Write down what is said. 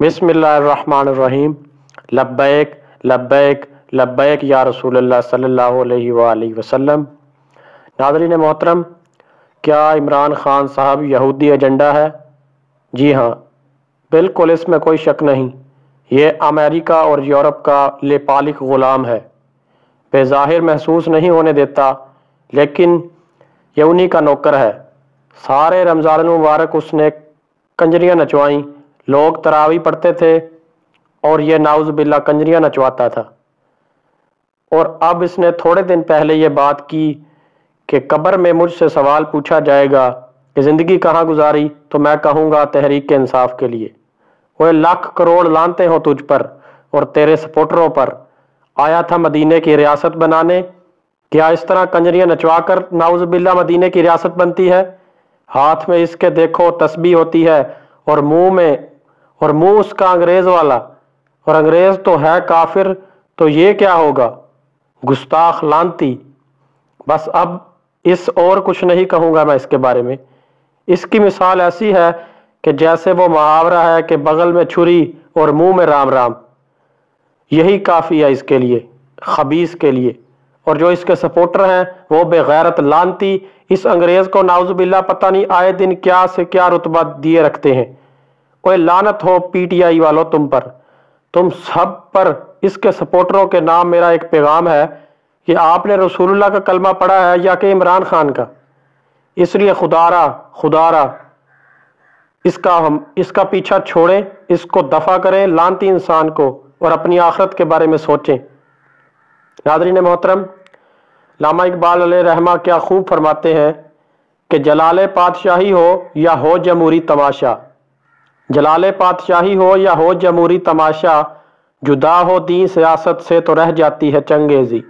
बिस्मिल्लाहिर्रहमानिर्रहीम। लब्बैक लब्बैक लब्बैक या रसूल अल्लाह सल्लल्लाहु अलैहि वसल्लम। नाज़रीन मोहतरम, क्या इमरान खान साहब यहूदी एजेंडा है? जी हाँ, बिल्कुल, इसमें कोई शक नहीं। ये अमेरिका और यूरोप का लेपालिक ग़ुलाम है। बेज़ाहिर महसूस नहीं होने देता, लेकिन ये उन्हीं का नौकर है। सारे रमज़ान मुबारक उसने कंजरियाँ नचवाईं, लोग तरावी पढ़ते थे और ये नाउज़ बिल्ला कंजरियाँ नचवाता था। और अब इसने थोड़े दिन पहले ये बात की कि कब्र में मुझसे सवाल पूछा जाएगा कि ज़िंदगी कहाँ गुजारी, तो मैं कहूँगा तहरीक इंसाफ के लिए। वो लाख करोड़ लानते हो तुझ पर और तेरे सपोर्टरों पर। आया था मदीने की रियासत बनाने। क्या इस तरह कंजरियाँ नचवा कर नाउज़ बिल्ला मदीने की रियासत बनती है? हाथ में इसके देखो तस्बीह होती है और मुंह उसका अंग्रेज वाला, और अंग्रेज तो है काफिर, तो ये क्या होगा? गुस्ताख लानती। बस अब इस और कुछ नहीं कहूँगा मैं इसके बारे में। इसकी मिसाल ऐसी है कि जैसे वो मुहावरा है कि बगल में छुरी और मुंह में राम राम। यही काफ़ी है इसके लिए, खबीस के लिए। और जो इसके सपोर्टर हैं वो बेगैरत लानती इस अंग्रेज को नाउज़ बिल्ला पता नहीं आए दिन क्या से क्या रुतबा दिए रखते हैं। कोई लानत हो पीटीआई वालों तुम पर, तुम सब पर। इसके सपोर्टरों के नाम मेरा एक पैगाम है कि आपने रसूलुल्लाह का कलमा पढ़ा है या कि इमरान खान का। इसलिए खुदारा इसका पीछा छोड़ें, इसको दफा करें लानती इंसान को, और अपनी आखिरत के बारे में सोचें। नाज़रीन मोहतरम, लामा इकबाल अलैहि रहमा क्या खूब फरमाते हैं कि जलाले पातशाही हो या हो जमहूरी तमाशा, जलाले पातशाही हो या हो जमहूरी तमाशा, जुदा हो दीन सियासत से तो रह जाती है चंगेज़ी।